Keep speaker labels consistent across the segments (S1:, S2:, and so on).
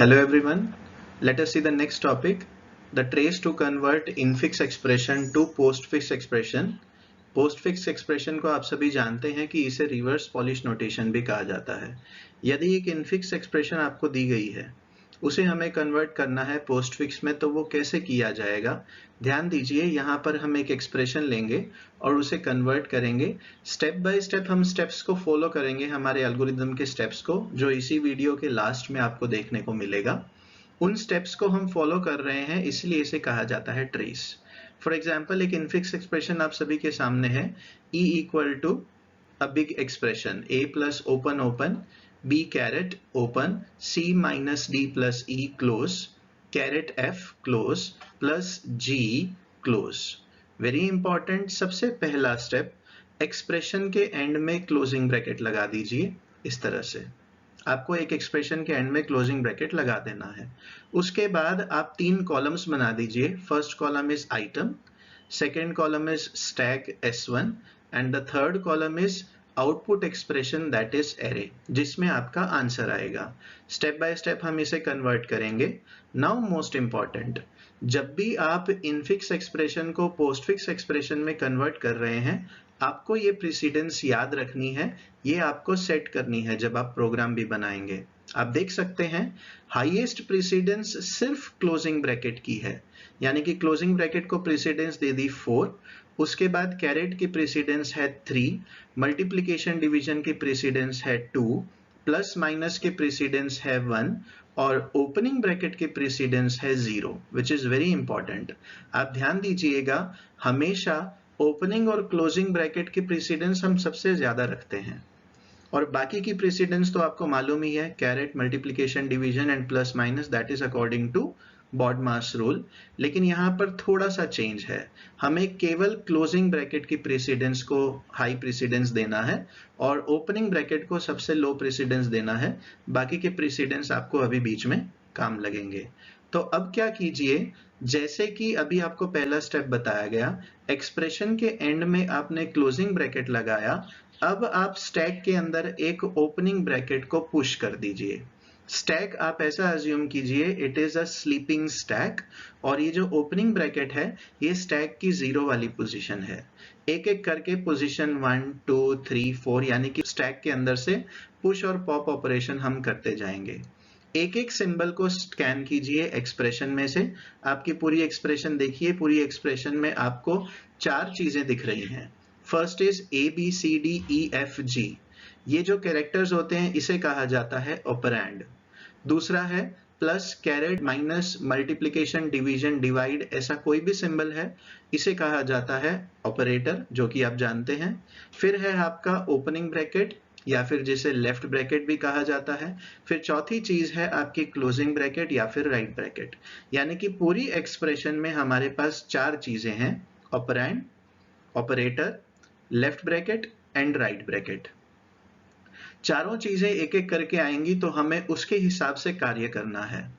S1: Hello everyone. Let us see the next topic, the trace to convert infix expression to postfix expression. Postfix expression को आप सभी जानते हैं कि इसे रिवर्स पॉलिश नोटेशन भी कहा जाता है। यदि एक इनफिक्स एक्सप्रेशन आपको दी गई है, उसे हमें कन्वर्ट करना है पोस्टफिक्स में, तो वो कैसे किया जाएगा? ध्यान दीजिए, यहाँ पर हम एक एक्सप्रेशन लेंगे और उसे कन्वर्ट करेंगे। स्टेप बाय स्टेप हम स्टेप्स को फॉलो करेंगे, हमारे एल्गोरिदम के स्टेप्स को, जो इसी वीडियो के लास्ट में आपको देखने को मिलेगा। उन स्टेप्स को हम फॉलो कर रहे हैं, इसलिए इसे कहा जाता है ट्रेस। फॉर एग्जाम्पल, एक इनफिक्स एक्सप्रेशन आप सभी के सामने है, E equal to a big expression A plus open open, B caret open, C minus D plus E close, caret F close plus G close. Very important, सबसे पहला step, expression के end में closing bracket लगा दीजिए। इस तरह से आपको एक एक्सप्रेशन के एंड में क्लोजिंग ब्रैकेट लगा देना है। उसके बाद आप तीन कॉलम्स बना दीजिए। First column is item, second column is stack S1 and the third column is output expression that is array, जिसमें आपका आंसर आएगा। स्टेप बाय स्टेप हम इसे कन्वर्ट करेंगे। नाउ मोस्ट इंपॉर्टेंट, जब भी आप इनफिक्स एक्सप्रेशन को पोस्टफिक्स एक्सप्रेशन में कन्वर्ट कर रहे हैं, आपको ये प्रीसीडेंस याद रखनी है, ये आपको सेट करनी है जब आप प्रोग्राम भी बनाएंगे। आप देख सकते हैं हाईएस्ट प्रीसीडेंस सिर्फ क्लोजिंग ब्रैकेट की है, यानी कि क्लोजिंग ब्रैकेट को प्रीसीडेंस दे दी 4, उसके बाद कैरेट की प्रीसीडेंस है 3, मल्टीप्लिकेशन डिवीजन की प्रीसीडेंस है 2, प्लस माइनस के प्रीसीडेंस है 1 और ओपनिंग ब्रैकेट के प्रीसीडेंस है 0, विच इज वेरी इंपॉर्टेंट। आप ध्यान दीजिएगा, हमेशा ओपनिंग और क्लोजिंग ब्रैकेट की प्रीसीडेंस हम सबसे ज्यादा रखते हैं, और बाकी की प्रीसीडेंस तो आपको मालूम ही है, caret, multiplication division and plus minus, that is according to BODMAS rule. लेकिन यहाँ पर थोड़ा सा चेंज है, हमें केवल क्लोजिंग ब्रैकेट की प्रीसीडेंस को हाई प्रीसीडेंस देना है और ओपनिंग ब्रैकेट को सबसे लो प्रीसीडेंस देना है। बाकी के प्रीसीडेंस आपको अभी बीच में काम लगेंगे। तो अब क्या कीजिए, जैसे कि अभी आपको पहला स्टेप बताया गया, एक्सप्रेशन के एंड में आपने क्लोजिंग ब्रैकेट लगाया, अब आप स्टैक के अंदर एक ओपनिंग ब्रैकेट को पुश कर दीजिए। स्टैक आप ऐसा अज्यूम कीजिए, it is a sleeping stack, और ये जो ओपनिंग ब्रैकेट है, ये स्टैक की 0 वाली पोजीशन है। एक एक करके पोजीशन 1 2 3 4, यानी कि स्टैक के अंदर से पुश और पॉप ऑपरेशन हम करते जाएंगे। एक एक सिंबल को स्कैन कीजिए एक्सप्रेशन में से। आपकी पूरी एक्सप्रेशन देखिए, पूरी एक्सप्रेशन में आपको 4 चीजें दिख रही हैं। फर्स्ट इज ABCDEFG, ये जो कैरेक्टर्स होते हैं इसे कहा जाता है ऑपरेंड। दूसरा है plus, caret, minus, multiplication, division, divide, ऐसा कोई भी सिंबल है, इसे कहा जाता है ऑपरेटर, जो कि आप जानते हैं। फिर है आपका ओपनिंग ब्रैकेट, या फिर जिसे लेफ्ट ब्रैकेट भी कहा जाता है। फिर चौथी चीज है आपकी क्लोजिंग ब्रैकेट या फिर राइट ब्रैकेट। यानी कि पूरी एक्सप्रेशन में हमारे पास 4 चीजें हैं, operand, operator, left bracket and right bracket. चारों चीजें एक एक करके आएंगी, तो हमें उसके हिसाब से कार्य करना है।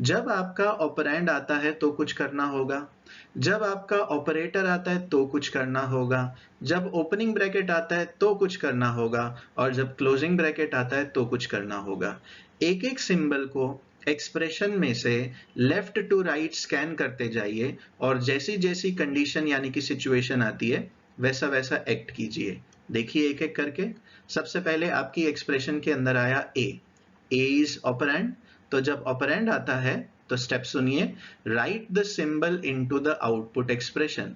S1: जब आपका ऑपरेंड आता है तो कुछ करना होगा, जब आपका ऑपरेटर आता है तो कुछ करना होगा, जब ओपनिंग ब्रैकेट आता है तो कुछ करना होगा, और जब क्लोजिंग ब्रैकेट आता है तो कुछ करना होगा। एक एक सिंबल को एक्सप्रेशन में से लेफ्ट टू राइट स्कैन करते जाइए, और जैसी जैसी कंडीशन यानी कि सिचुएशन आती है, वैसा वैसा एक्ट कीजिए। देखिए एक एक करके। सबसे पहले आपकी एक्सप्रेशन के अंदर आया A इज ऑपरेंड, तो जब ऑपरेंड आता है तो स्टेप सुनिए, right the symbol into the output expression,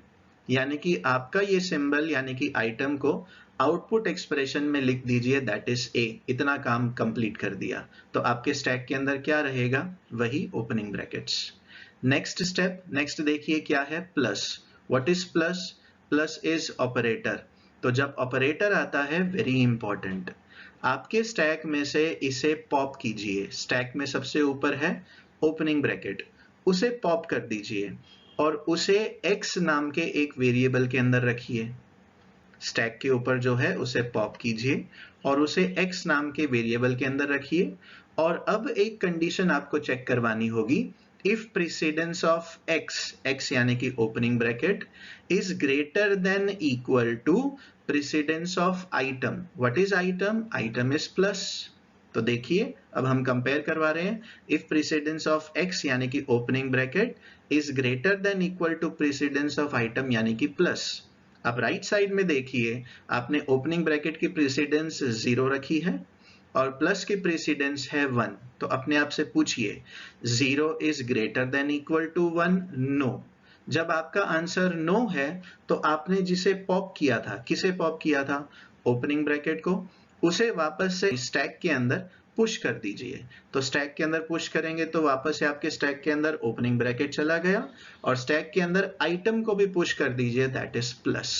S1: यानी कि आपका ये सिंबल यानी कि आइटम को आउटपुट एक्सप्रेशन में लिख दीजिए, दैट इज A। इतना काम कंप्लीट कर दिया, तो आपके स्टैक के अंदर क्या रहेगा, वही opening brackets. Next step, next देखिए क्या है, plus. What is plus? Plus is operator, तो जब ऑपरेटर आता है, वेरी इंपॉर्टेंट, आपके स्टैक में से इसे पॉप कीजिए। स्टैक में सबसे ऊपर है ओपनिंग ब्रैकेट, उसे पॉप कर दीजिए और उसे x नाम के एक वेरिएबल के अंदर रखिए। स्टैक के ऊपर जो है उसे पॉप कीजिए और उसे x नाम के वेरिएबल के अंदर रखिए। और अब एक कंडीशन आपको चेक करवानी होगी, इफ प्रीसीडेंस ऑफ x यानी कि opening bracket is greater than equal to precedence of item. What is item? Item is plus. तो देखिए अब हम कंपेयर करवा रहे हैं, इफ प्रीसीडेंस ऑफ x यानी कि opening bracket is greater than equal to precedence of item यानी कि प्लस। अब राइट साइड में देखिए, आपने ओपनिंग ब्रैकेट की प्रीसीडेंस 0 रखी है और प्लस की प्रीसीडेंस है 1, तो अपने आप से पूछिए 0 is greater than equal to 1? No. जब आपका आंसर नो है तो आपने जिसे पॉप किया था, किसे पॉप किया था? ओपनिंग ब्रैकेट को, उसे वापस से स्टैक के अंदर पुश कर दीजिए। तो स्टैक के अंदर पुश करेंगे तो वापस से आपके स्टैक के अंदर ओपनिंग ब्रैकेट चला गया, और स्टैक के अंदर आइटम को भी पुश कर दीजिए, दैट इज प्लस।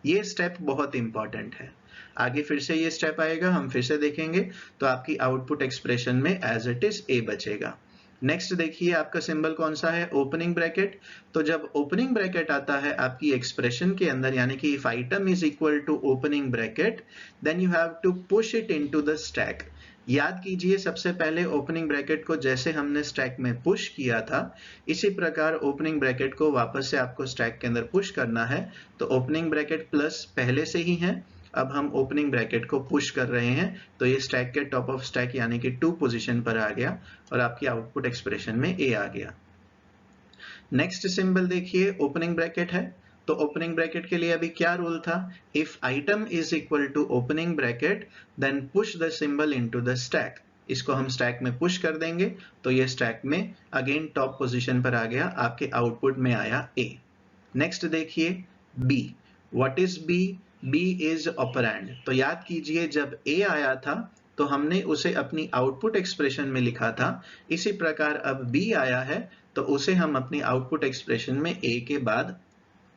S1: ये स्टेप बहुत इंपॉर्टेंट है। आगे फिर से ये स्टेप आएगा, हम फिर से देखेंगे, तो आपकी आउटपुट एक्सप्रेशन में एज इट इज ए बचेगा। नेक्स्ट देखिए आपका सिंबल कौन सा है? Opening bracket. तो जब ओपनिंग ब्रैकेट आता है आपकी एक्सप्रेशन के अंदर, यानी कि if item is equal to opening bracket, then you have to push it into the stack. याद कीजिए, सबसे पहले ओपनिंग ब्रैकेट को जैसे हमने स्टैक में पुश किया था, इसी प्रकार ओपनिंग ब्रैकेट को वापस से आपको स्टैक के अंदर पुश करना है। तो ओपनिंग ब्रैकेट प्लस पहले से ही है, अब हम ओपनिंग ब्रैकेट को पुश कर रहे हैं, तो ये स्टैक के टॉप ऑफ स्टैक यानी कि 2 पोजीशन पर आ गया और आपकी आउटपुट एक्सप्रेशन में ए आ गया। नेक्स्ट सिंबल देखिए, ओपनिंग ब्रैकेट है, तो ओपनिंग ब्रैकेट के लिए अभी क्या रूल था? If item is equal to opening bracket then push the symbol into the stack. इसको हम स्टैक में पुश कर देंगे तो ये स्टैक में अगेन टॉप पोजीशन पर आ गया, आपके आउटपुट में आया ए। नेक्स्ट देखिए B. What is B? B is operand. तो याद कीजिए, जब ए आया था तो हमने उसे अपनी आउटपुट एक्सप्रेशन में लिखा था, इसी प्रकार अब बी आया है तो उसे हम अपनी आउटपुट एक्सप्रेशन में ए के बाद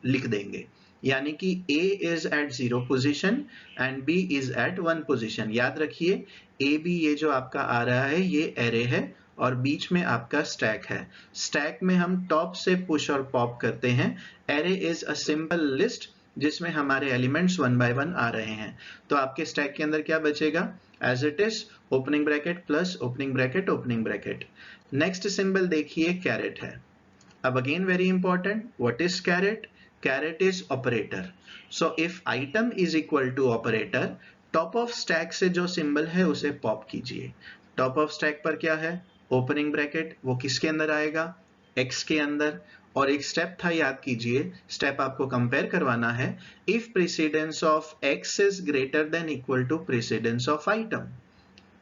S1: लिख देंगे, यानी कि A is at 0 position and B is at 1 position. याद रखिए ए बी ये जो आपका आ रहा है ये एरे है और बीच में आपका स्टैक है। स्टैक में हम टॉप से पुश और पॉप करते हैं। Array is a simple list जिसमें हमारे एलिमेंट्स 1 बाय 1 आ रहे हैं। तो आपके स्टैक के अंदर क्या बचेगा? As it is opening bracket plus opening bracket opening bracket. Next symbol देखिए कैरेट है। अब again very important, what is caret? Caret is operator. So if item is equal to operator, top of stack से जो symbol है उसे pop कीजिए। Top of stack पर क्या है? Opening bracket. वो किसके अंदर आएगा? x के अंदर। और एक स्टेप था, याद कीजिए, स्टेप आपको कंपेयर करवाना है। If precedence of x is greater than equal to precedence of item.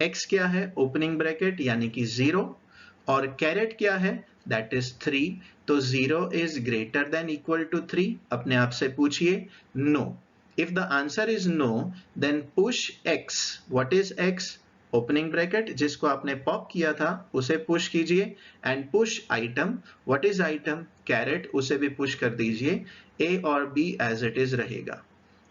S1: x क्या है? ओपनिंग ब्रैकेट यानी कि 0, और कैरेट क्या है? That is 3। तो 0 is greater than equal to 3। अपने आप से पूछिए no. If the answer is no then push x। What is x? Opening bracket जिसको आपने पॉप किया था उसे पुश कीजिए, and push item. What is item? Caret, उसे भी पुश कर दीजिए। a और b एज इट इज रहेगा।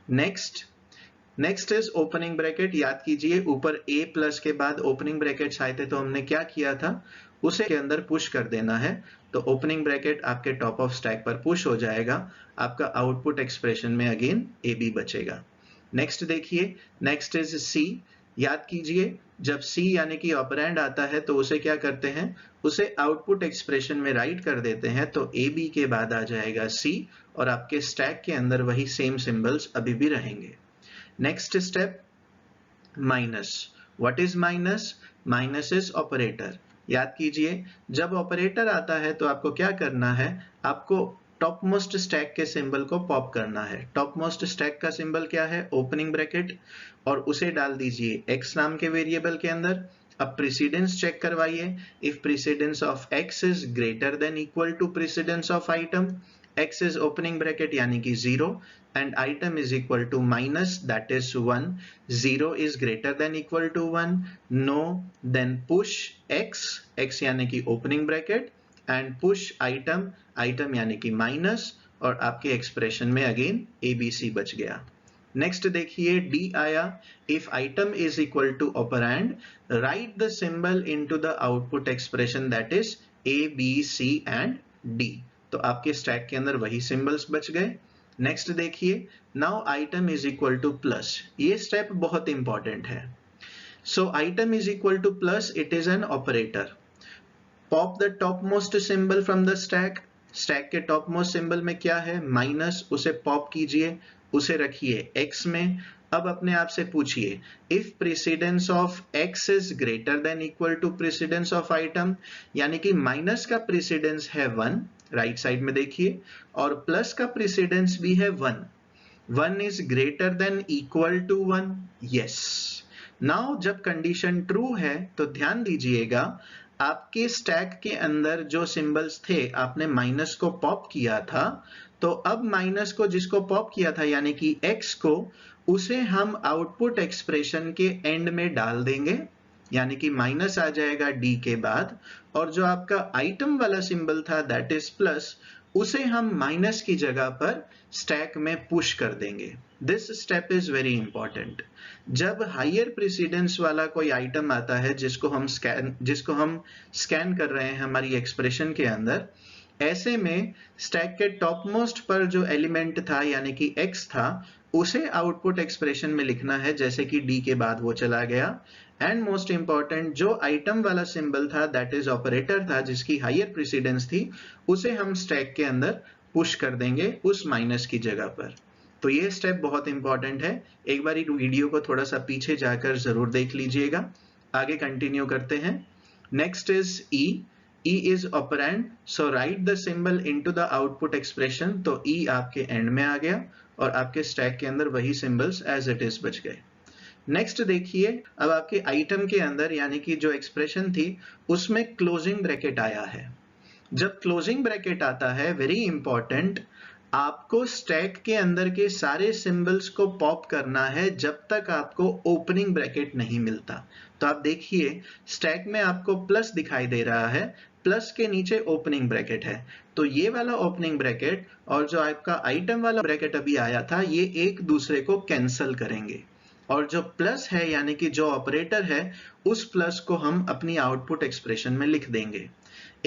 S1: Next is opening bracket. याद कीजिए, ऊपर a प्लस के बाद ओपनिंग ब्रैकेट्स आए थे तो हमने क्या किया था? उसे के अंदर पुश कर देना है। तो ओपनिंग ब्रैकेट आपके टॉप ऑफ स्टैक पर पुश हो जाएगा, आपका आउटपुट एक्सप्रेशन में अगेन ए बी बचेगा। नेक्स्ट देखिए, नेक्स्ट इज सी। याद कीजिए, जब सी यानी कि ऑपरेंड आता है तो उसे क्या करते हैं? उसे आउटपुट एक्सप्रेशन में राइट कर देते हैं, तो ए बी के बाद आ जाएगा सी और आपके स्टैक के अंदर वही सेम सिंबल्स अभी भी रहेंगे। Next step minus. What is minus? Minus is operator. याद कीजिए, जब ऑपरेटर आता है तो आपको क्या करना है? आपको टॉप मोस्ट स्टैक के सिंबल को पॉप करना है। टॉप मोस्ट स्टैक का सिंबल क्या है? ओपनिंग ब्रैकेट, और उसे डाल दीजिए x नाम के वेरिएबल के अंदर। अब प्रीसीडेंस चेक करवाइए। If precedence of x is greater than equal to precedence of item, x is opening bracket यानी कि 0 and item is equal to minus, that is 1. 0 is greater than equal to 1. No, then push x यानी कि opening bracket and push item यानी कि minus, और आपके expression में again ABC बच गया। नेक्स्ट देखिए D आया। If item is equal to operand, write the symbol into the output expression, that is A, B, C and D। तो आपके स्टैक के अंदर वही सिंबल्स बच गए। नेक्स्ट देखिए, now item is equal to plus. ये स्टेप बहुत इंपॉर्टेंट है। So item is equal to plus, it is an operator. Pop the top most symbol from the stack. Stack के टॉप मोस्ट सिंबल में क्या है? Minus, उसे pop कीजिए, उसे रखिए x में, अब अपने आप से पूछिए, if precedence of x is greater than equal to precedence of item, यानी कि माइनस का प्रेसिडेंस है 1, राइट साइड में देखिए, और प्लस का प्रेसिडेंस भी है 1, 1 is greater than equal to 1, yes. Now जब कंडीशन ट्रू है तो ध्यान दीजिएगा, आपके स्टैक के अंदर जो सिंबल्स थे आपने माइनस को पॉप किया था, तो अब माइनस को जिसको पॉप किया था यानी कि x को, उसे हम आउटपुट एक्सप्रेशन के एंड में डाल देंगे, यानी कि माइनस आ जाएगा d के बाद, और जो आपका आइटम वाला सिंबल था दैट इज प्लस, उसे हम माइनस की जगह पर स्टैक में पुश कर देंगे। This step is very important. जब हायर प्रेसिडेंस वाला कोई आइटम आता है जिसको हम स्कैन कर रहे हैं हमारी एक्सप्रेशन के अंदर, ऐसे में स्टैक के टॉप मोस्ट पर जो एलिमेंट था यानी कि x था, उसे आउटपुट एक्सप्रेशन में लिखना है जैसे कि d के बाद वो चला गया। एंड मोस्ट इंपॉर्टेंट, जो आइटम वाला सिंबल था दैट इज ऑपरेटर था जिसकी हायर प्रेसिडेंस थी, उसे हम स्टैक के अंदर पुश कर देंगे उस माइनस की जगह पर। तो ये स्टेप बहुत इंपॉर्टेंट है, एक बार वीडियो को थोड़ा सा पीछे जाकर जरूर देख लीजिएगा। आगे कंटिन्यू करते हैं। Next is e is operand, so write the symbol into the output expression। तो e आपके एंड में आ गया और आपके स्टैक के अंदर वही सिंबल्स एज इट इज बच गए। नेक्स्ट देखिए, अब आपके आइटम के अंदर यानी कि जो एक्सप्रेशन थी उसमें क्लोजिंग ब्रैकेट आया है। जब क्लोजिंग ब्रैकेट आता है, वेरी इंपॉर्टेंट, आपको स्टैक के अंदर के सारे सिंबल्स को पॉप करना है जब तक आपको ओपनिंग ब्रैकेट नहीं मिलता। तो आप देखिए, स्टैक में आपको प्लस दिखाई दे रहा है, प्लस के नीचे ओपनिंग ब्रैकेट है, तो ये वाला ओपनिंग ब्रैकेट और जो आपका आइटम वाला ब्रैकेट अभी आया था, ये एक दूसरे को कैंसल करेंगे, और जो प्लस है यानी कि जो ऑपरेटर है, उस प्लस को हम अपनी आउटपुट एक्सप्रेशन में लिख देंगे।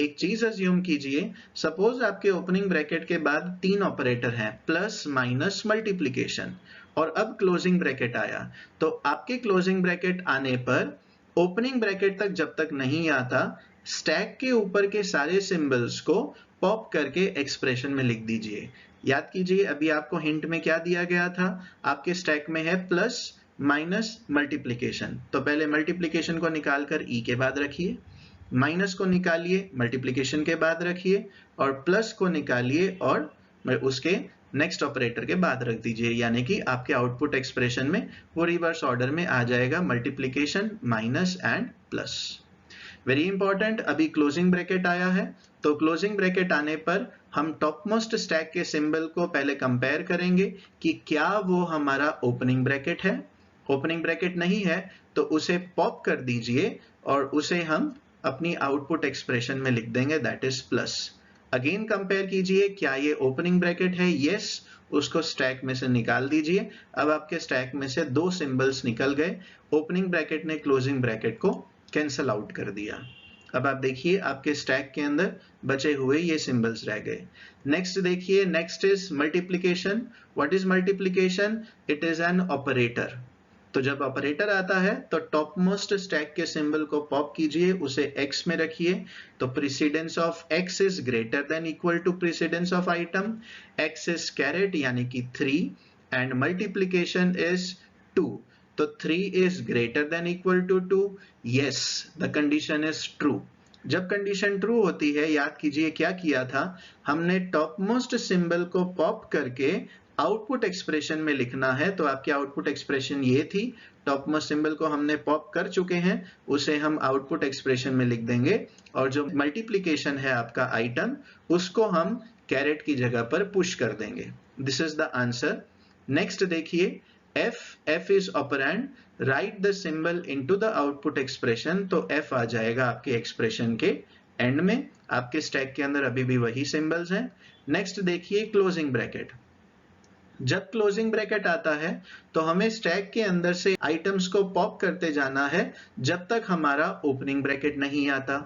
S1: एक चीज अज्यूम कीजिए, सपोज आपके ओपनिंग ब्रैकेट के बाद 3 ऑपरेटर हैं, प्लस माइनस मल्टीप्लिकेशन, और अब क्लोजिंग ब्रैकेट आया, तो आपके क्लोजिंग ब्रैकेट आने पर ओपनिंग ब्रैकेट तक जब तक नहीं आता, स्टैक के ऊपर के सारे सिंबल्स को पॉप करके एक्सप्रेशन में लिख दीजिए। याद कीजिए, अभी आपको हिंट में क्या दिया गया था, आपके स्टैक में है प्लस माइनस मल्टीप्लिकेशन, तो पहले मल्टीप्लिकेशन को निकालकर ई के बाद रखिए, माइनस को निकालिए मल्टीप्लिकेशन के बाद रखिए, और प्लस को निकालिए और उसके नेक्स्ट ऑपरेटर के बाद रख दीजिए, यानी कि आपके आउटपुट एक्सप्रेशन में वो रिवर्स ऑर्डर में आ जाएगा, multiplication minus and plus. Very important, अभी क्लोजिंग ब्रैकेट आया है, तो क्लोजिंग ब्रैकेट आने पर हम टॉप मोस्ट स्टैक के सिंबल को पहले कंपेयर करेंगे कि क्या वो हमारा ओपनिंग ब्रैकेट है। ओपनिंग ब्रैकेट नहीं है तो उसे पॉप कर दीजिए और उसे हम अपनी आउटपुट एक्सप्रेशन में लिख देंगे, that is plus. Again compare कीजिए, क्या ये ओपनिंग ब्रैकेट है, यस, उसको स्टैक में से निकाल दीजिए। अब आपके स्टैक में से 2 सिंबल्स निकल गए, ओपनिंग ब्रैकेट ने क्लोजिंग ब्रैकेट को कैंसल आउट कर दिया। अब आप देखिए, आपके स्टैक के अंदर बचे हुए ये सिंबल्स रह गए। नेक्स्ट देखिए, next is multiplication. What is multiplication? It is an operator. तो जब ऑपरेटर आता है तो टॉप मोस्ट स्टैक के सिंबल को पॉप कीजिए, उसे x में रखिए, तो precedence of x is greater than equal to precedence of item, x is caret यानी कि 3 एंड मल्टीप्लिकेशन इज 2, तो 3 is greater than equal to 2, yes, the condition is true. जब कंडीशन ट्रू होती है, याद कीजिए क्या किया था, हमने टॉप मोस्ट सिंबल को पॉप करके आउटपुट एक्सप्रेशन में लिखना है। तो आपकी आउटपुट एक्सप्रेशन ये थी, टॉप मोस्ट सिंबल को हमने पॉप कर चुके हैं, उसे हम आउटपुट एक्सप्रेशन में लिख देंगे, और जो मल्टीप्लिकेशन है आपका आइटम, उसको हम कैरेट की जगह पर पुश कर देंगे। This is the answer. Next देखिए, f is operand, write the symbol into the output expression, तो f आ जाएगा आपके एक्सप्रेशन के एंड में, आपके स्टैक के अंदर अभी भी वही सिंबल्स हैं। नेक्स्ट देखिए, क्लोजिंग ब्रैकेट। जब क्लोजिंग ब्रैकेट आता है तो हमें स्टैक के अंदर से आइटम्स को पॉप करते जाना है जब तक हमारा ओपनिंग ब्रैकेट नहीं आता।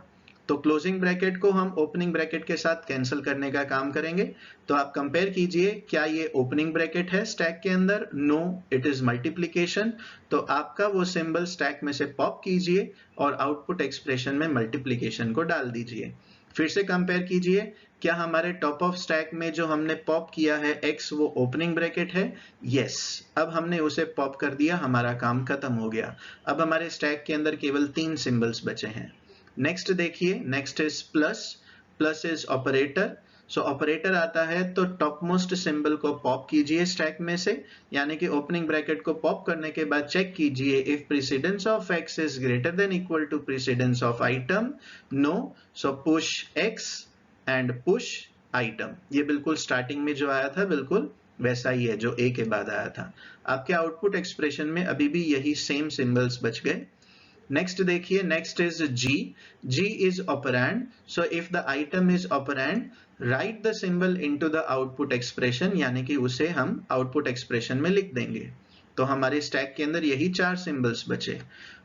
S1: तो क्लोजिंग ब्रैकेट को हम ओपनिंग ब्रैकेट के साथ कैंसिल करने का काम करेंगे। तो आप कंपेयर कीजिए, क्या ये ओपनिंग ब्रैकेट है स्टैक के अंदर? No, it is multiplication. तो आपका वो सिंबल स्टैक में से पॉप कीजिए और आउटपुट एक्सप्रेशन में मल्टीप्लिकेशन को डाल दीजिए। फिर से कंपेयर कीजिए, क्या हमारे टॉप ऑफ स्टैक में जो हमने पॉप किया है x वो ओपनिंग ब्रैकेट है? यस। अब हमने उसे पॉप कर दिया, हमारा काम खत्म हो गया। अब हमारे स्टैक के अंदर केवल 3 सिंबल्स बचे हैं। नेक्स्ट देखिए, next is plus. Plus is operator. So operator आता है तो टॉप मोस्ट सिंबल को पॉप कीजिए स्टैक में से, यानी कि ओपनिंग ब्रैकेट को पॉप करने के बाद चेक कीजिए if precedence of x is greater than equal to precedence of item. No, so push x and push item. ये बिल्कुल स्टार्टिंग में जो आया था बिल्कुल वैसा ही है जो a के बाद आया था। आपके आउटपुट एक्सप्रेशन में अभी भी यही सेम सिंबल्स बच गए। नेक्स्ट देखिए, next is G. G is operand. So if the item is operand, write the symbol into the output expression, यानी कि उसे हम आउटपुट एक्सप्रेशन में लिख देंगे। तो हमारे स्टैक के अंदर यही 4 सिंबल्स बचे।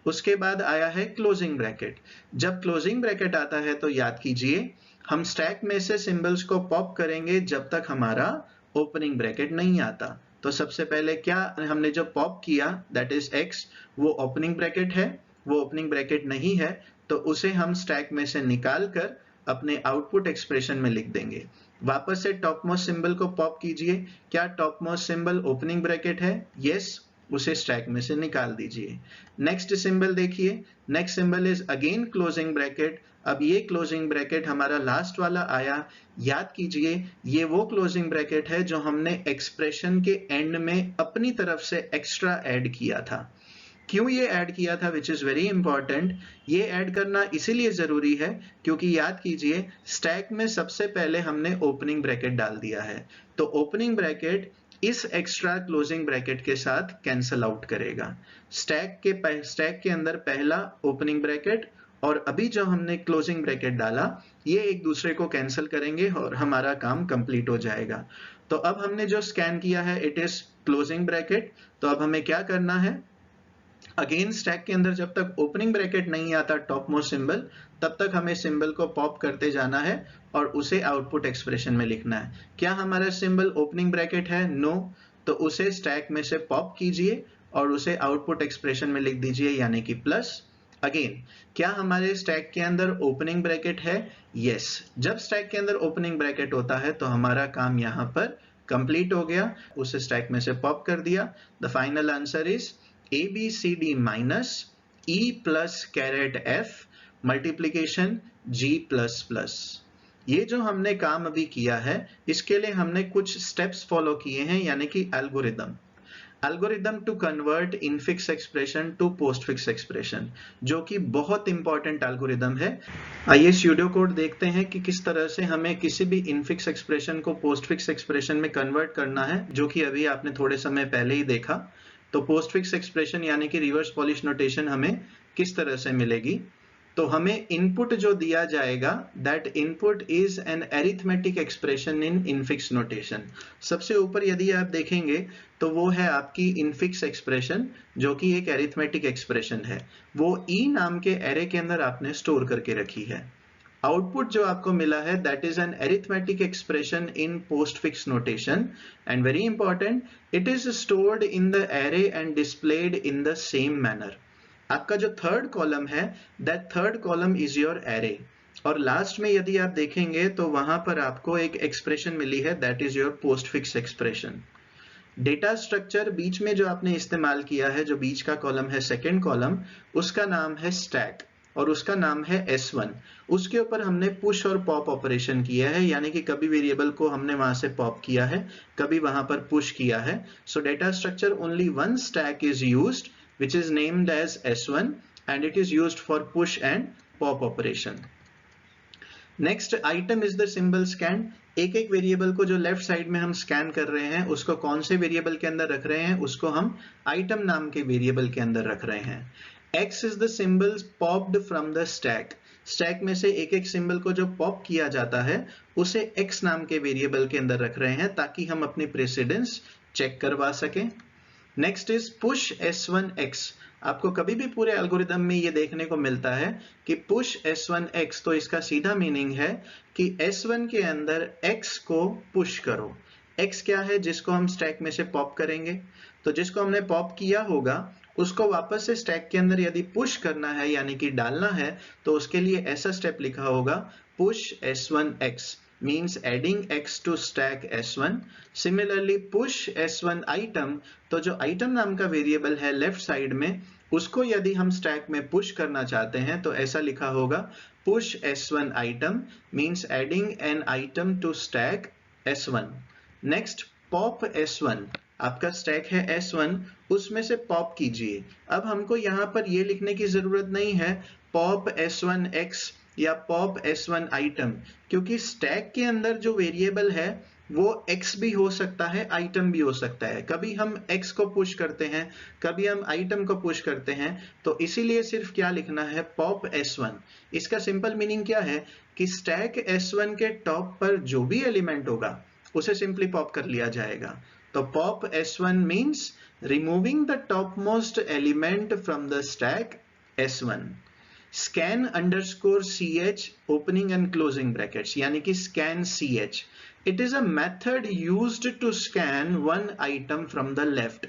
S1: उसके बाद आया है क्लोजिंग ब्रैकेट। जब क्लोजिंग ब्रैकेट आता है तो याद कीजिए हम स्टैक में से सिंबल्स को पॉप करेंगे जब तक हमारा ओपनिंग ब्रैकेट नहीं आता। तो सबसे पहले क्या हमने जो पॉप किया दैट इज x, वो ओपनिंग ब्रैकेट है। वो ओपनिंग ब्रैकेट नहीं है तो उसे हम स्टैक में से निकाल कर अपने आउटपुट एक्सप्रेशन में लिख देंगे। वापस से टॉप मोस्ट सिंबल को पॉप कीजिए। क्या top most symbol opening bracket है? यस, उसे स्टैक में से निकाल दीजिए। नेक्स्ट सिंबल देखिए, next symbol is again closing bracket. अब ये क्लोजिंग ब्रैकेट हमारा लास्ट वाला आया। याद कीजिए ये वो क्लोजिंग ब्रैकेट है जो हमने एक्सप्रेशन के एंड में अपनी तरफ से एक्स्ट्रा ऐड किया था। क्यों ये ऐड किया था, विच इज वेरी इंपॉर्टेंट। ये ऐड करना इसीलिए जरूरी है क्योंकि याद कीजिए स्टैक में सबसे पहले हमने ओपनिंग ब्रैकेट डाल दिया है, तो ओपनिंग ब्रैकेट इस एक्स्ट्रा क्लोजिंग ब्रैकेट के साथ कैंसल आउट करेगा। स्टैक के अंदर पहला ओपनिंग ब्रैकेट और अभी जो हमने क्लोजिंग ब्रैकेट डाला ये एक दूसरे को कैंसिल करेंगे और हमारा काम कंप्लीट हो जाएगा। तो अब हमने जो स्कैन किया है इट इज क्लोजिंग ब्रैकेट। तो अब हमें क्या करना है, अगेन स्टैक के अंदर जब तक ओपनिंग ब्रैकेट नहीं आता टॉप मोस्ट सिंबल, तब तक हमें सिंबल को पॉप करते जाना है और उसे आउटपुट एक्सप्रेशन में लिखना है। क्या हमारा सिंबल ओपनिंग ब्रैकेट है? नो। तो उसे स्टैक में से पॉप कीजिए और उसे आउटपुट एक्सप्रेशन में लिख दीजिए, यानी कि प्लस। अगेन क्या हमारे स्टैक के अंदर ओपनिंग ब्रैकेट है? यस। जब स्टैक के अंदर ओपनिंग ब्रैकेट होता है तो हमारा काम यहाँ पर कंप्लीट हो गया, उसे स्टैक में से पॉप कर दिया। The final answer is ABCD minus E plus caret F multiplication G plus plus। ये जो हमने काम अभी किया है इसके लिए हमने कुछ स्टेप्स फॉलो किए हैं, यानी कि algorithm to convert infix expression to postfix expression, जो कि बहुत इंपॉर्टेंट एल्गोरिदम है। आइए स्यूडो कोड देखते हैं कि किस तरह से हमें किसी भी इनफिक्स एक्सप्रेशन को पोस्टफिक्स एक्सप्रेशन में कन्वर्ट करना है, जो कि अभी आपने थोड़े समय पहले ही देखा। तो पोस्टफिक्स एक्सप्रेशन यानी कि रिवर्स पॉलिश नोटेशन हमें किस तरह से मिलेगी। तो हमें इनपुट जो दिया जाएगा that input is an arithmetic expression in infix notation. सबसे ऊपर यदि आप देखेंगे तो वो है आपकी इनफिक्स एक्सप्रेशन, जो कि एक अरिथमेटिक एक्सप्रेशन है। वो ई नाम के एरे के अंदर आपने स्टोर करके रखी है। आउटपुट जो आपको मिला है that is an arithmetic expression in postfix notation and very important it is stored in the array and displayed in the same manner. आपका जो थर्ड कॉलम है that third column is your array, और last में यदि आप देखेंगे तो वहां पर आपको एक एक्सप्रेशन मिली है that is your postfix expression. Data structure बीच में जो आपने इस्तेमाल किया है, जो बीच का कॉलम है सेकेंड कॉलम, उसका नाम है स्टैक और उसका नाम है S1। उसके ऊपर हमने पुश और पॉप ऑपरेशन किया है, यानी कि कभी वेरिएबल को हमने वहां से पॉप किया है, कभी वहां पर पुश किया है। सो data structure only one stack is used which is named as S1 and it is used for push and pop operation. Next item is the symbol scan। एक एक वेरिएबल को जो लेफ्ट साइड में हम scan कर रहे हैं उसको कौन से वेरिएबल के अंदर रख रहे हैं, उसको हम आइटम नाम के वेरिएबल के अंदर रख रहे हैं। X is the symbols popped from the stack। Stack में से एक एक सिंबल को जो पॉप किया जाता है उसे X नाम के वेरिएबल के अंदर रख रहे हैं ताकि हम अपनी प्रेसिडेंस चेक करवा सकें। Next is push S1X। आपको कभी भी पूरे एल्गोरिदम में ये देखने को मिलता है कि पुश S1X, तो इसका सीधा मीनिंग है कि S1 के अंदर X को पुश करो। X क्या है? जिसको हम स्टैक में से पॉप करेंगे। तो जिसको हमने पॉप किया होगा उसको वापस से स्टैक के अंदर यदि पुश करना है यानी कि डालना है, तो उसके लिए ऐसा स्टेप लिखा होगा push S1X। means adding x to stack s1. Similarly push s1 item, तो जो item नाम का वेरिएबल है लेफ्ट साइड में, उसको यदि हम स्टैक में पुश करना चाहते हैं तो ऐसा लिखा होगा push s1 item means adding an item to stack s1. Next pop s1, आपका स्टैक है s1, उसमें से पॉप कीजिए. अब हमको यहाँ पर ये लिखने की जरूरत नहीं है पॉप s1 x या पॉप s1 आइटम, क्योंकि स्टैक के अंदर जो वेरिएबल है वो x भी हो सकता है, आइटम भी हो सकता है. कभी हम x को पुश करते हैं, कभी हम आइटम को पुश करते हैं, तो इसीलिए सिर्फ क्या लिखना है पॉप s1. इसका सिंपल मीनिंग क्या है कि स्टैक s1 के टॉप पर जो भी एलिमेंट होगा उसे सिंपली पॉप कर लिया जाएगा. तो pop s1 means removing the top most element from the stack s1. scan underscore ch opening and closing brackets, यानी कि scan ch. It is a method used to scan one item from the left.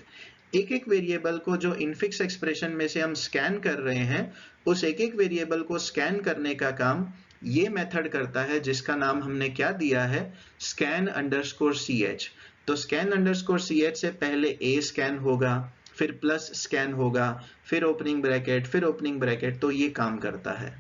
S1: एक एक variable को जो infix expression में से हम scan कर रहे हैं, उस एक एक वेरिएबल को स्कैन करने का काम ये मेथड करता है, जिसका नाम हमने क्या दिया है scan underscore ch. तो scan underscore ch से पहले a स्कैन होगा, फिर प्लस स्कैन होगा, फिर ओपनिंग ब्रैकेट, फिर ओपनिंग ब्रैकेट, तो ये काम करता है.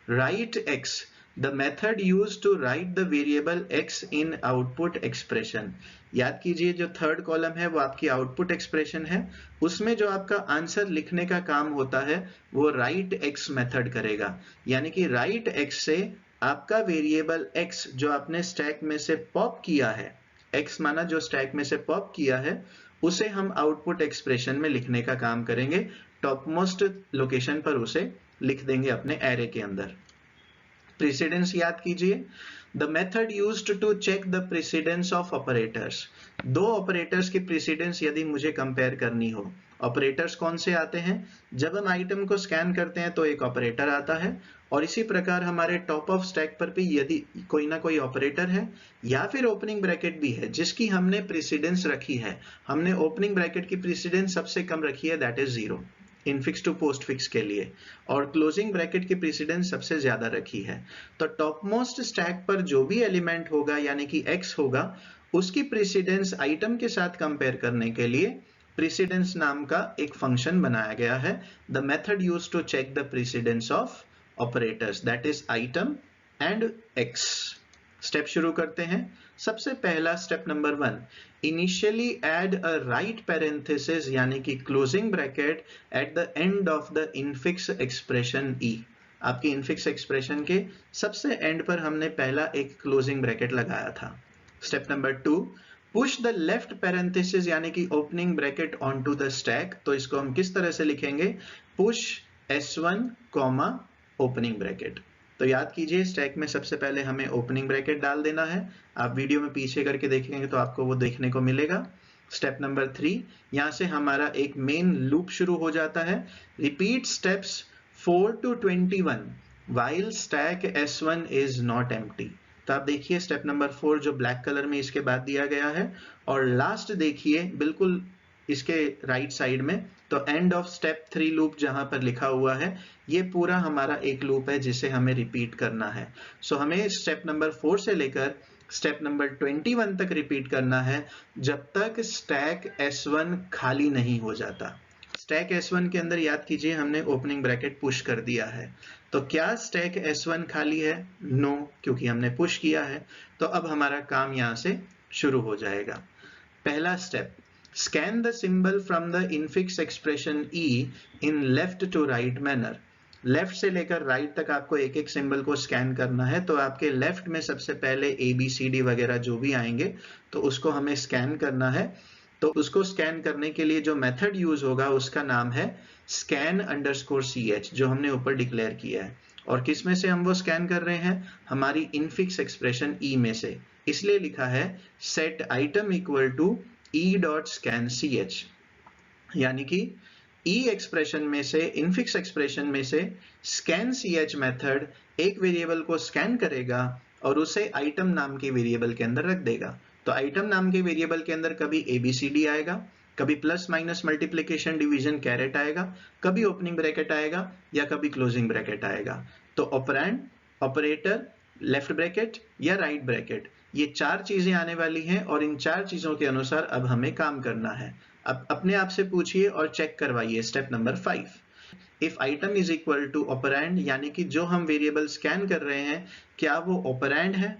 S1: Write x, the method used to write the variable x in output expression. याद कीजिए जो थर्ड कॉलम है वो आपकी आउटपुट एक्सप्रेशन है, उसमें जो आपका आंसर लिखने का काम होता है वो राइट x मेथड करेगा. यानी कि राइट x से आपका वेरिएबल x जो आपने स्टैक में से पॉप किया है, x माना जो स्टैक में से पॉप किया है, उसे हम आउटपुट एक्सप्रेशन में लिखने का काम करेंगे. टॉप मोस्ट लोकेशन पर उसे लिख देंगे अपने एरे के अंदर. प्रीसीडेंस याद कीजिए, the method used to check the precedence of operators. दो ऑपरेटर्स की प्रीसीडेंस यदि मुझे कंपेयर करनी हो, ऑपरेटर्स कौन से आते हैं, जब हम आइटम को स्कैन करते हैं तो एक ऑपरेटर आता है, और इसी प्रकार हमारे टॉप ऑफ स्टैक पर भी यदि कोई ना कोई ऑपरेटर है या फिर ओपनिंग ब्रैकेट भी है जिसकी हमने प्रीसीडेंस रखी है. हमने ओपनिंग ब्रैकेट की प्रीसीडेंस सबसे कम रखी है, that is 0 infix to postfix के लिए, और क्लोजिंग ब्रैकेट की प्रीसीडेंस सबसे ज्यादा रखी है. तो टॉप मोस्ट स्टैक पर जो भी एलिमेंट होगा यानी कि x होगा, उसकी प्रीसीडेंस आइटम के साथ कंपेयर करने के लिए प्रीसीडेंस नाम का एक फंक्शन बनाया गया है. The method used to check the precedence of operators, that is item and x. Step शुरू करते हैं. सबसे पहला step number 1, initially add a right parenthesis यानी कि closing bracket at the end of the infix expression e. आपकी infix expression के सबसे एंड पर हमने पहला एक क्लोजिंग ब्रैकेट लगाया था. Step number 2, push the left parenthesis यानी कि opening bracket on to the stack. तो इसको हम किस तरह से लिखेंगे, push s1 comma opening bracket. तो याद कीजिए स्टैक में सबसे पहले हमें ओपनिंग ब्रैकेट डाल देना है. आप वीडियो में पीछे करके देखेंगे तो आपको वो देखने को मिलेगा. स्टेप नंबर 3, यहां से हमारा एक मेन लूप शुरू हो जाता है. Repeat steps 4 to 21 while stack s1 is not empty. तो आप देखिए स्टेप नंबर 4 जो ब्लैक कलर में इसके बाद दिया गया है, और लास्ट देखिए बिल्कुल इसके राइट साइड में, तो एंड ऑफ स्टेप 3 लूप जहां पर लिखा हुआ है, ये पूरा हमारा एक लूप है जिसे हमें रिपीट करना है. सो हमें स्टेप नंबर 4 से लेकर स्टेप नंबर 21 तक रिपीट करना है जब तक स्टैक s1 खाली नहीं हो जाता. स्टैक s1 के अंदर याद कीजिए हमने ओपनिंग ब्रैकेट पुश कर दिया है, तो क्या स्टैक s1 खाली है, नो, क्योंकि हमने पुश किया है. तो अब हमारा काम यहां से शुरू हो जाएगा. पहला step, scan the symbol from the infix expression e in left to right manner. Left से लेकर राइट तक आपको एक एक सिंबल को स्कैन करना है. तो आपके लेफ्ट में सबसे पहले ABCD वगैरह जो भी आएंगे तो उसको हमें स्कैन करना है. तो उसको स्कैन करने के लिए जो मेथड यूज होगा उसका नाम है scan underscore ch, जो हमने ऊपर डिक्लेयर किया है. और किस में से हम वो स्कैन कर रहे हैं, हमारी इनफिक्स एक्सप्रेशन e में से, इसलिए लिखा है set item equal to e.scan_ch. यानी कि e एक्सप्रेशन में से, इनफिक्स एक्सप्रेशन में से scan_ch मेथड एक वेरिएबल को स्कैन करेगा और उसे आइटम नाम के वेरिएबल के अंदर रख देगा. तो आइटम नाम के वेरिएबल के अंदर कभी ABCD आएगा, कभी plus minus multiplication division caret आएगा, कभी ओपनिंग ब्रैकेट आएगा या कभी क्लोजिंग ब्रैकेट आएगा. तो ऑपरेंड, ऑपरेटर लेफ्ट ब्रैकेट या राइट ब्रैकेट, ये 4 चीजें आने वाली हैं और इन 4 चीजों के अनुसार अब हमें काम करना है। अब अपने आप से पूछिए और चेक करवाइए। Step number 5, if item is equal to operand, यानी कि जो हम वेरिएबल स्कैन कर रहे हैं क्या वो ऑपरेंड है।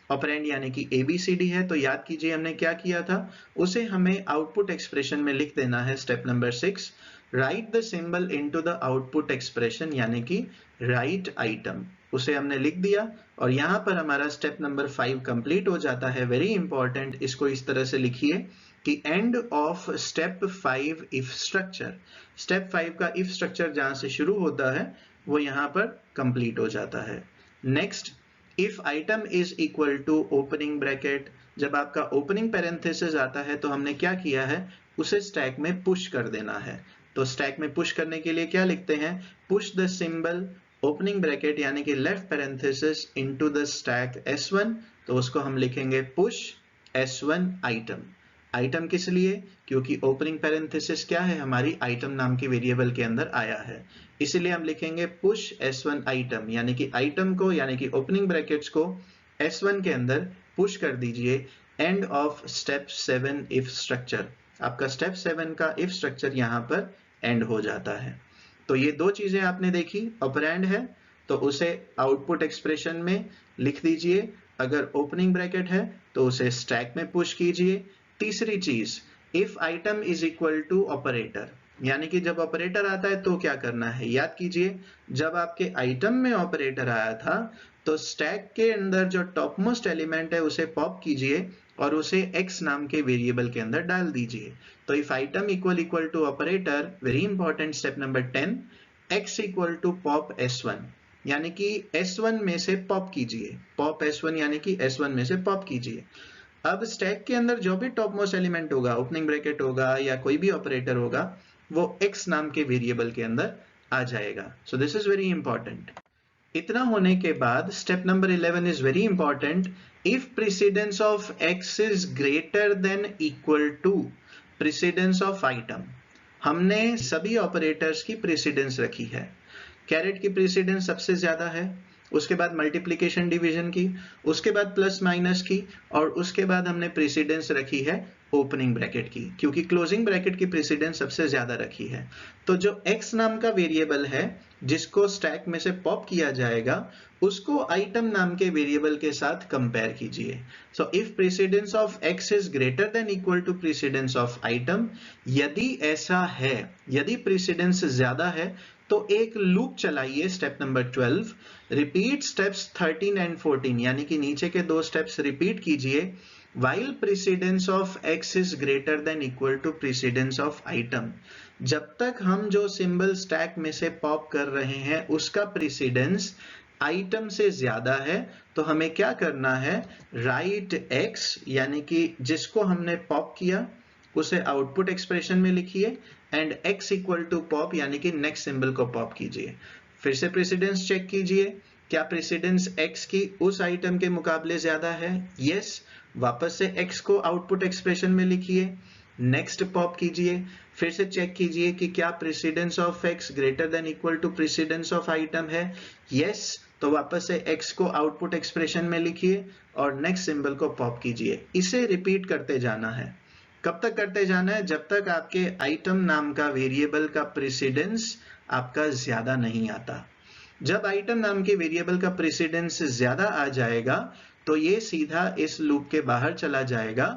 S1: ऑपरेंड यानी कि ABCD है, तो याद कीजिए हमने क्या किया था, उसे हमें आउटपुट एक्सप्रेशन में लिख देना है। Step number 6, right the symbol into the output expression, यानी कि राइट आइटम, उसे हमने लिख दिया और यहां पर हमारा स्टेप नंबर 5 कंप्लीट हो जाता है। वेरी इंपॉर्टेंट, इसको इस तरह से लिखिए कि end of step 5 if structure, step 5 का इफ स्ट्रक्चर जहां से शुरू होता है वो यहां पर कंप्लीट हो जाता है। Next, if item is equal to opening bracket, जब आपका ओपनिंग पैरेंथेसिस आता है तो हमने क्या किया है, उसे स्टैक में पुश कर देना है। तो स्टैक में पुश करने के लिए क्या लिखते हैं, push the symbol opening bracket यानी कि left parenthesis into the stack S1, तो उसको हम लिखेंगे पुश S1 आइटम। आइटम किस लिए, क्योंकि ओपनिंग पैरेंथेसिस क्या है, हमारी आइटम नाम की वेरिएबल के अंदर आया है, इसलिए हम लिखेंगे पुश S1 आइटम, यानी कि आइटम को यानी कि ओपनिंग ब्रैकेट्स को S1 के अंदर पुश कर दीजिए। End of step 7 if structure, आपका स्टेप 7 का इफ स्ट्रक्चर यहां पर एंड हो जाता है। तो ये दो चीजें आपने देखी, ऑपरेंड है तो उसे आउटपुट एक्सप्रेशन में लिख दीजिए, अगर ओपनिंग ब्रैकेट है तो उसे स्टैक में पुश कीजिए। तीसरी चीज, if item is equal to operator, यानी कि जब ऑपरेटर आता है तो क्या करना है, याद कीजिए जब आपके आइटम में ऑपरेटर आया था तो स्टैक के अंदर जो टॉप मोस्ट एलिमेंट है उसे पॉप कीजिए और उसे x नाम के वेरिएबल के अंदर डाल दीजिए। तो if item equal to operator, very important step number 10, x equal to pop S1, यानी कि S1 में से पॉप कीजिए, पॉप S1 यानी कि S1 में से पॉप कीजिए। अब स्टैक के अंदर जो भी टॉप मोस्ट एलिमेंट होगा, ओपनिंग ब्रैकेट होगा या कोई भी ऑपरेटर होगा, वो x नाम के वेरिएबल के अंदर आ जाएगा। So this is very important. इतना होने के बाद step number 11 is very important, if precedence of x is greater than equal to precedence of item. हमने सभी ऑपरेटर्स की प्रेसिडेंस रखी है, कैरेट की प्रेसिडेंस सबसे ज्यादा है, उसके बाद मल्टीप्लिकेशन डिवीजन की, उसके बाद प्लस माइनस की और उसके बाद हमने प्रेसिडेंस रखी है ओपनिंग ब्रैकेट की, क्योंकि क्लोजिंग ब्रैकेट की प्रेसिडेंस सबसे ज्यादा रखी है। तो जो x नाम का वेरिएबल है जिसको स्टैक में से पॉप किया जाएगा उसको आइटम नाम के वेरिएबल के साथ कंपेयर कीजिए। So if precedence of x is greater than equal to precedence of item, यदि ऐसा है, यदि प्रेसिडेंस ज्यादा है तो एक लूप चलाइए। Step number 12, repeat steps 13 and 14, यानी कि नीचे के दो स्टेप्स रिपीट कीजिए। while precedence of x is greater than equal to precedence of item, जब तक हम जो सिंबल स्टैक में से पॉप कर रहे हैं उसका प्रेसिडेंस आइटम से ज्यादा है तो हमें क्या करना है, राइट x, यानी कि जिसको हमने पॉप किया उसे आउटपुट एक्सप्रेशन में लिखिए and x equal to pop, यानी कि नेक्स्ट सिंबल को पॉप कीजिए। फिर से प्रेसिडेंस चेक कीजिए, क्या प्रेसिडेंस x की उस आइटम के मुकाबले ज्यादा है, यस, वापस से x को आउटपुट एक्सप्रेशन में लिखिए, नेक्स्ट पॉप कीजिए, फिर से चेक कीजिए कि क्या precedence of x greater than equal to precedence of item है, यस, तो वापस से x को आउटपुट एक्सप्रेशन में लिखिए और नेक्स्ट सिंबल को पॉप कीजिए। इसे रिपीट करते जाना है। कब तक करते जाना है, जब तक आपके आइटम नाम का वेरिएबल का प्रेसिडेंस आपका ज्यादा नहीं आता। जब आइटम नाम के वेरिएबल का प्रेसिडेंस ज्यादा आ जाएगा तो ये सीधा इस लूप के बाहर चला जाएगा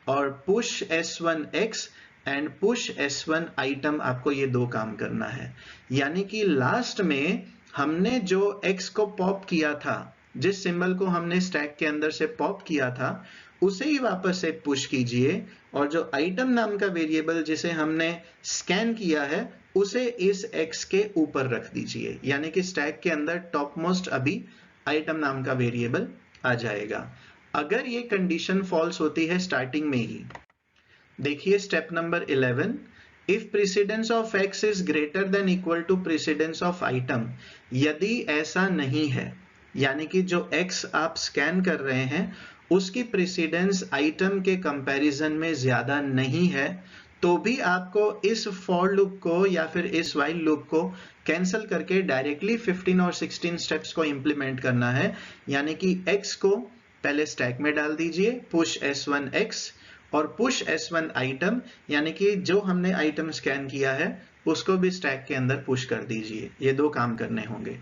S1: और push S1x and push S1 item, आपको ये दो काम करना है। यानी कि लास्ट में हमने जो x को पॉप किया था, जिस सिंबल को हमने स्टैक के अंदर से पॉप किया था उसे ही वापस से पुश कीजिए और जो आइटम नाम का वेरिएबल जिसे हमने स्कैन किया है उसे इस x के ऊपर रख दीजिए, यानी कि स्टैक के अंदर टॉप मोस्ट अभी आइटम नाम का वेरिएबल आ जाएगा। अगर ये कंडीशन फॉल्स होती है स्टार्टिंग में ही, देखिए step number 11, if precedence of x is greater than equal to precedence of item, यदि ऐसा नहीं है, यानी कि जो x आप स्कैन कर रहे हैं उसकी प्रेसिडेंस आइटम के कंपैरिजन में ज्यादा नहीं है, तो भी आपको इस फॉर लूप को या फिर इस व्हाइल लूप को कैंसिल करके डायरेक्टली 15 और 16 स्टेप्स को इंप्लीमेंट करना है। यानी कि x को पहले स्टैक में डाल दीजिए, पुश S1 x, और पुश S1 आइटम यानी कि जो हमने आइटम स्कैन किया है उसको भी स्टैक के अंदर पुश कर दीजिए। ये दो काम करने होंगे।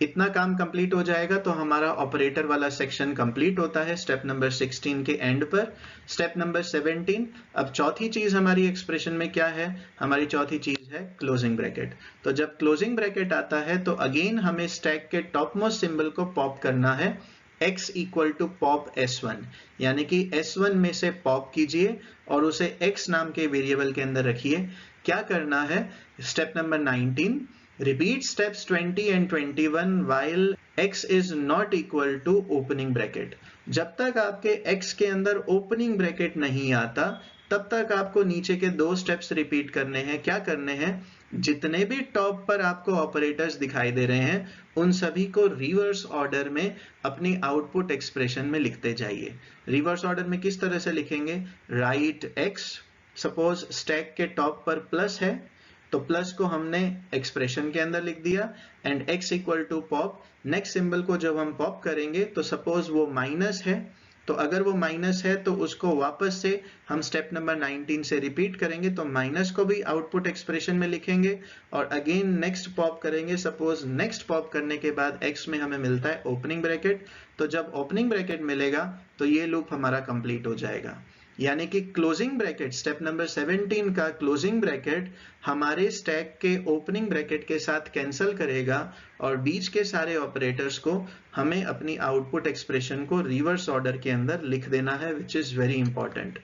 S1: इतना काम कंप्लीट हो जाएगा तो हमारा ऑपरेटर वाला सेक्शन कंप्लीट होता है स्टेप नंबर 16 के एंड पर। स्टेप नंबर 17, अब चौथी चीज हमारी एक्सप्रेशन में क्या है? हमारी चौथी चीज है क्लोजिंग ब्रैकेट। तो जब क्लोजिंग ब्रैकेट आता है तो अगेन हमें स्टैक के टॉप मोस्ट सिंबल को पॉप करना है, x equal to pop S1, यानी कि S1 में से पॉप कीजिए और उसे x नाम के वेरिएबल के अंदर रखिए। क्या करना है? Step number 19, repeat steps 20 and 21 while x is not equal to opening bracket। जब तक आपके x के अंदर ओपनिंग ब्रैकेट नहीं आता तब तक आपको नीचे के दो स्टेप्स रिपीट करने हैं। क्या करने हैं? जितने भी टॉप पर आपको ऑपरेटर्स दिखाई दे रहे हैं उन सभी को रिवर्स ऑर्डर में अपनी आउटपुट एक्सप्रेशन में लिखते जाइए। रिवर्स ऑर्डर में किस तरह से लिखेंगे? राइट x, सपोज स्टैक के टॉप पर प्लस है तो प्लस को हमने एक्सप्रेशन के अंदर लिख दिया, and x equal to pop. Next symbol को जब हम पॉप करेंगे तो सपोज वो माइनस है, तो अगर वो माइनस है तो उसको वापस से हम स्टेप नंबर 19 से रिपीट करेंगे, तो माइनस को भी आउटपुट एक्सप्रेशन में लिखेंगे और अगेन नेक्स्ट पॉप करेंगे। सपोज नेक्स्ट पॉप करने के बाद x में हमें मिलता है ओपनिंग ब्रैकेट, तो जब ओपनिंग ब्रैकेट मिलेगा तो ये लूप हमारा कंप्लीट हो जाएगा। यानी कि क्लोजिंग ब्रैकेट, स्टेप नंबर 17 का क्लोजिंग ब्रैकेट हमारे स्टैक के ओपनिंग ब्रैकेट के साथ कैंसिल करेगा और बीच के सारे ऑपरेटर्स को हमें अपनी आउटपुट एक्सप्रेशन को रिवर्स ऑर्डर के अंदर लिख देना है, which is very important.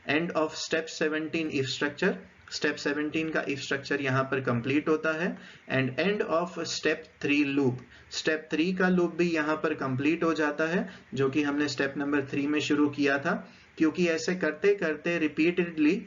S1: End of step 17 if structure, step 17 का इफ स्ट्रक्चर यहाँ पर कंप्लीट होता है। And end of step 3 loop, step 3 का लूप भी यहाँ पर कंप्लीट हो जाता है जो कि हमने स्टेप नंबर 3 में शुरू किया था। क्योंकि ऐसे करते करते रिपीटेडली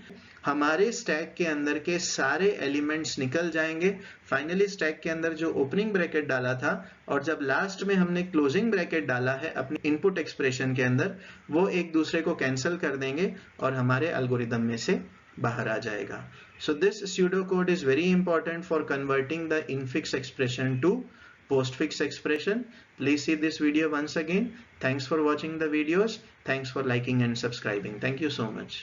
S1: हमारे स्टैक के अंदर के सारे एलिमेंट्स निकल जाएंगे। फाइनली स्टैक के अंदर जो ओपनिंग ब्रैकेट डाला था और जब लास्ट में हमने क्लोजिंग ब्रैकेट डाला है अपनी इनपुट एक्सप्रेशन के अंदर, वो एक दूसरे को कैंसिल कर देंगे और हमारे एल्गोरिदम में से बाहर आ जाएगा। So this pseudocode is very important for converting the infix expression to postfix expression. Please see this video once again. Thanks for watching the videos. Thanks for liking and subscribing. Thank you so much.